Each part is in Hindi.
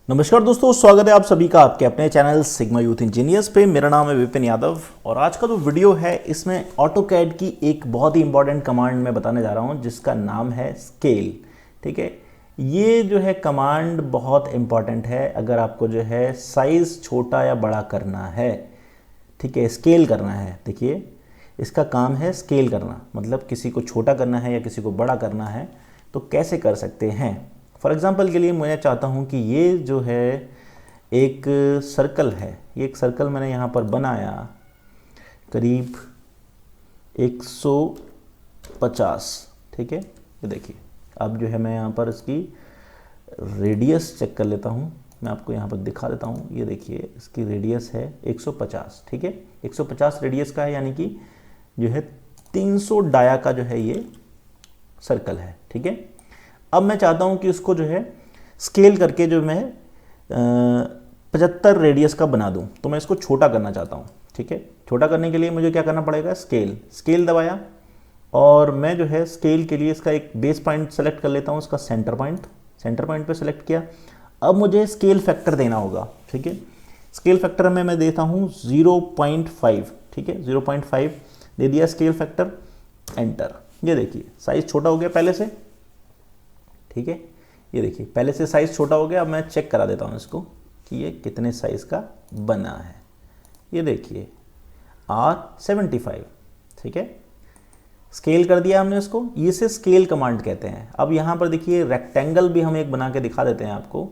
नमस्कार दोस्तों, स्वागत है आप सभी का आपके अपने चैनल सिग्मा यूथ इंजीनियर्स पे। मेरा नाम है विपिन यादव और आज का जो वीडियो है इसमें ऑटोकैड की एक बहुत ही इंपॉर्टेंट कमांड मैं बताने जा रहा हूँ जिसका नाम है स्केल। ठीक है, ये जो है कमांड बहुत इंपॉर्टेंट है अगर आपको जो है साइज़ छोटा या बड़ा करना है। ठीक है, स्केल करना है। देखिए, इसका काम है स्केल करना, मतलब किसी को छोटा करना है या किसी को बड़ा करना है तो कैसे कर सकते हैं। फॉर एग्ज़ाम्पल के लिए मैं चाहता हूँ कि ये जो है एक सर्कल है, ये एक सर्कल मैंने यहाँ पर बनाया करीब 150। ठीक है, ये देखिए, अब जो है मैं यहाँ पर इसकी रेडियस चेक कर लेता हूँ। मैं आपको यहाँ पर दिखा देता हूँ। ये देखिए, इसकी रेडियस है 150। ठीक है, 150 रेडियस का है, यानी कि जो है 300 डाया का जो है ये सर्कल है। ठीक है, अब मैं चाहता हूँ कि इसको जो है स्केल करके जो मैं 75 रेडियस का बना दूँ, तो मैं इसको छोटा करना चाहता हूँ। ठीक है, छोटा करने के लिए मुझे क्या करना पड़ेगा, स्केल दबाया और मैं जो है स्केल के लिए इसका एक बेस पॉइंट सेलेक्ट कर लेता हूँ, इसका सेंटर पॉइंट पे सेलेक्ट किया। अब मुझे स्केल फैक्टर देना होगा। ठीक है, स्केल फैक्टर में मैं देता हूँ 0.5। ठीक है, 0.5 दे दिया स्केल फैक्टर, एंटर। ये देखिए साइज़ छोटा हो गया पहले से। ठीक है, ये देखिए पहले से साइज़ छोटा हो गया। अब मैं चेक करा देता हूँ इसको कि ये कितने साइज़ का बना है। ये देखिए R75। ठीक है, स्केल कर दिया हमने इसको, ये से स्केल कमांड कहते हैं। अब यहाँ पर देखिए रेक्टेंगल भी हम एक बना के दिखा देते हैं आपको।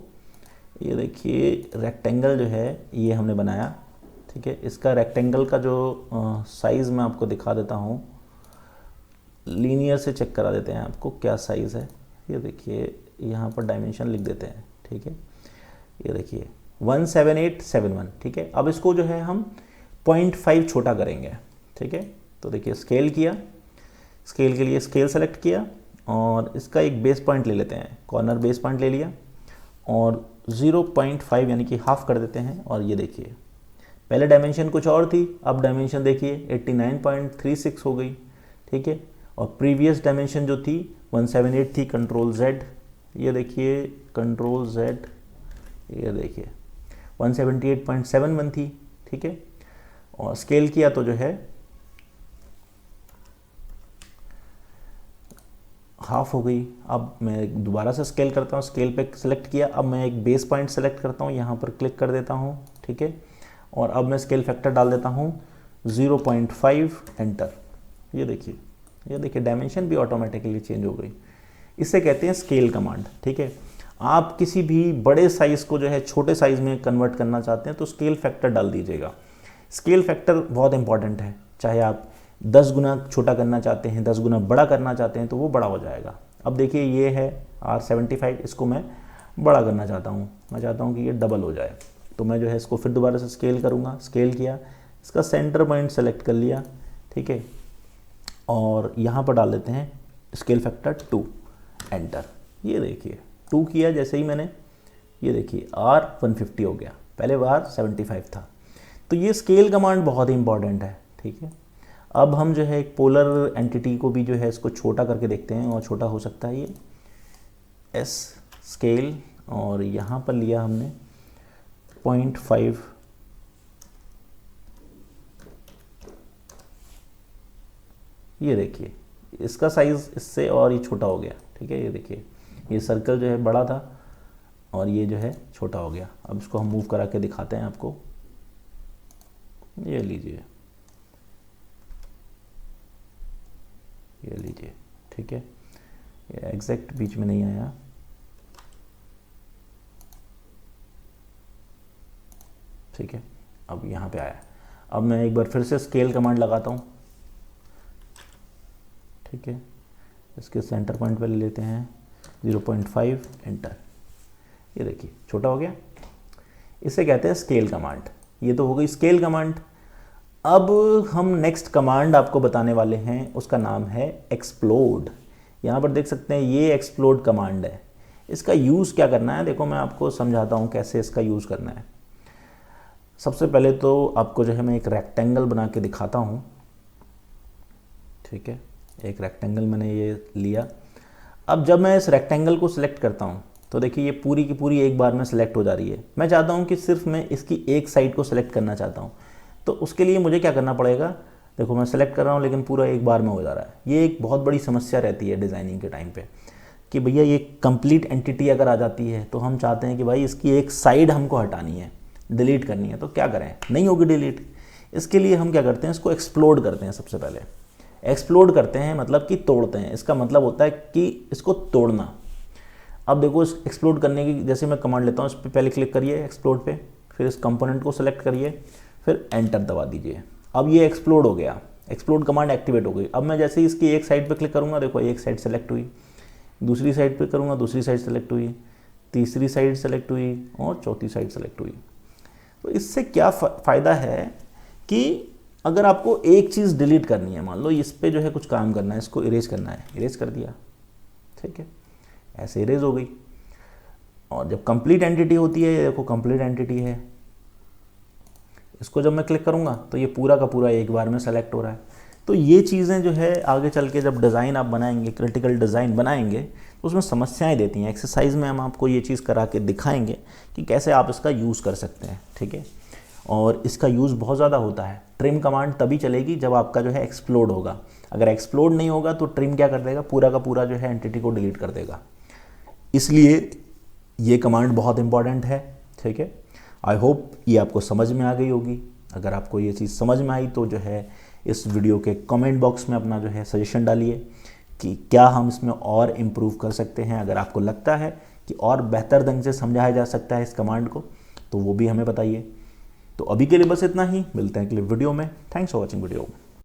ये देखिए रेक्टेंगल जो है ये हमने बनाया। ठीक है, इसका रेक्टेंगल का जो साइज़ मैं आपको दिखा देता हूँ, लीनियर से चेक करा देते हैं आपको क्या साइज़ है। ये देखिए यहाँ पर डायमेंशन लिख देते हैं। ठीक है, ये देखिए 17871। ठीक है, अब इसको जो है हम 0.5 छोटा करेंगे। ठीक है, तो देखिए स्केल किया, स्केल के लिए स्केल सेलेक्ट किया और इसका एक बेस पॉइंट ले लेते हैं, कॉर्नर बेस पॉइंट ले लिया और 0.5 यानी कि हाफ कर देते हैं। और ये देखिए पहले डायमेंशन कुछ और थी, अब डायमेंशन देखिए 89.36 हो गई। ठीक है, और प्रीवियस डायमेंशन जो थी 178 थी, कंट्रोल Z। ये देखिए कंट्रोल Z, ये देखिए 178.71 थी। ठीक है, और स्केल किया तो जो है हाफ हो गई। अब मैं दोबारा से स्केल करता हूँ, स्केल पे सेलेक्ट किया। अब मैं एक बेस पॉइंट सेलेक्ट करता हूँ, यहाँ पर क्लिक कर देता हूँ। ठीक है, और अब मैं स्केल फैक्टर डाल देता हूँ 0.5, एंटर। ये देखिए डायमेंशन भी ऑटोमेटिकली चेंज हो गई। इसे कहते हैं स्केल कमांड। ठीक है, आप किसी भी बड़े साइज़ को जो है छोटे साइज़ में कन्वर्ट करना चाहते हैं तो स्केल फैक्टर डाल दीजिएगा। स्केल फैक्टर बहुत इंपॉर्टेंट है, चाहे आप 10 गुना छोटा करना चाहते हैं, 10 गुना बड़ा करना चाहते हैं तो वो बड़ा हो जाएगा। अब देखिए ये है R75, इसको मैं बड़ा करना चाहता हूँ, मैं चाहता हूँ कि ये डबल हो जाए, तो मैं जो है इसको फिर दोबारा से स्केल करूँगा। स्केल किया, इसका सेंटर पॉइंट सेलेक्ट कर लिया। ठीक है, और यहाँ पर डाल देते हैं स्केल फैक्टर 2, एंटर। ये देखिए 2 किया जैसे ही मैंने, ये देखिए R150 हो गया, पहले R75 था। तो ये स्केल कमांड बहुत ही इंपॉर्टेंट है। ठीक है, अब हम जो है एक पोलर एंटिटी को भी जो है इसको छोटा करके देखते हैं, और छोटा हो सकता है ये S स्केल, और यहाँ पर लिया हमने 0.5। ये देखिए इसका साइज़ इससे और ये छोटा हो गया। ठीक है, ये देखिए ये सर्कल जो है बड़ा था और ये जो है छोटा हो गया। अब इसको हम मूव करा के दिखाते हैं आपको। ये लीजिए, ये लीजिए। ठीक है, ये एग्जैक्ट बीच में नहीं आया। ठीक है, अब यहाँ पे आया। अब मैं एक बार फिर से स्केल कमांड लगाता हूँ। ठीक है, इसके सेंटर पॉइंट पे ले लेते हैं 0.5, एंटर। ये देखिए छोटा हो गया। इसे कहते हैं स्केल कमांड। ये तो हो गई स्केल कमांड। अब हम नेक्स्ट कमांड आपको बताने वाले हैं, उसका नाम है एक्सप्लोड। यहाँ पर देख सकते हैं ये एक्सप्लोड कमांड है। इसका यूज़ क्या करना है, देखो मैं आपको समझाता हूँ कैसे इसका यूज़ करना है। सबसे पहले तो आपको जो है मैं एक रेक्टेंगल बना के दिखाता हूँ। ठीक है, एक रेक्टेंगल मैंने ये लिया। अब जब मैं इस रेक्टेंगल को सिलेक्ट करता हूँ, तो देखिए ये पूरी की पूरी एक बार में सेलेक्ट हो जा रही है। मैं चाहता हूँ कि सिर्फ मैं इसकी एक साइड को सेलेक्ट करना चाहता हूँ, तो उसके लिए मुझे क्या करना पड़ेगा, देखो मैं सेलेक्ट कर रहा हूँ लेकिन पूरा एक बार में हो जा रहा है। ये एक बहुत बड़ी समस्या रहती है डिज़ाइनिंग के टाइम पे कि भैया ये कंप्लीट एंटिटी अगर आ जाती है तो हम चाहते हैं कि भाई इसकी एक साइड हमको हटानी है, डिलीट करनी है, तो क्या करें, नहीं होगी डिलीट। इसके लिए हम क्या करते हैं, इसको एक्सप्लोड करते हैं। सबसे पहले एक्सप्लोड करते हैं मतलब कि तोड़ते हैं। इसका मतलब होता है कि इसको तोड़ना। अब देखो इस एक्सप्लोड करने की जैसे मैं कमांड लेता हूँ, इस पर पहले क्लिक करिए एक्सप्लोड पे, फिर इस कंपोनेंट को सेलेक्ट करिए, फिर एंटर दबा दीजिए। अब ये एक्सप्लोड हो गया, एक्सप्लोड कमांड एक्टिवेट हो गई। अब मैं जैसे ही इसकी एक साइड पे क्लिक करूँगा, देखो एक साइड सेलेक्ट हुई, दूसरी साइड पे करूँगा, दूसरी साइड सेलेक्ट हुई, तीसरी साइड सेलेक्ट हुई और चौथी साइड सेलेक्ट हुई। तो इससे क्या फ़ायदा है कि अगर आपको एक चीज़ डिलीट करनी है, मान लो इस पर जो है कुछ काम करना है, इसको इरेज करना है, इरेज कर दिया, ठीक है, ऐसे इरेज हो गई। और जब कंप्लीट एंटिटी होती है, ये देखो कंप्लीट एंटिटी है, इसको जब मैं क्लिक करूँगा तो ये पूरा का पूरा एक बार में सेलेक्ट हो रहा है। तो ये चीज़ें जो है आगे चल के जब डिज़ाइन आप बनाएंगे, क्रिटिकल डिज़ाइन बनाएंगे, तो उसमें समस्याएं देती हैं। एक्सरसाइज में हम आपको ये चीज़ करा के दिखाएंगे कि कैसे आप इसका यूज़ कर सकते हैं, ठीक है। और इसका यूज़ बहुत ज़्यादा होता है। ट्रिम कमांड तभी चलेगी जब आपका जो है एक्सप्लोड होगा। अगर एक्सप्लोड नहीं होगा तो ट्रिम क्या कर देगा, पूरा का पूरा जो है एंटिटी को डिलीट कर देगा। इसलिए ये कमांड बहुत इंपॉर्टेंट है, ठीक है। आई होप ये आपको समझ में आ गई होगी। अगर आपको ये चीज़ समझ में आई तो जो है इस वीडियो के कमेंट बॉक्स में अपना जो है सजेशन डालिए कि क्या हम इसमें और इम्प्रूव कर सकते हैं। अगर आपको लगता है कि और बेहतर ढंग से समझाया जा सकता है इस कमांड को, तो वो भी हमें बताइए। तो अभी के लिए बस इतना ही, मिलते हैं अगले वीडियो में। Thanks for watching video.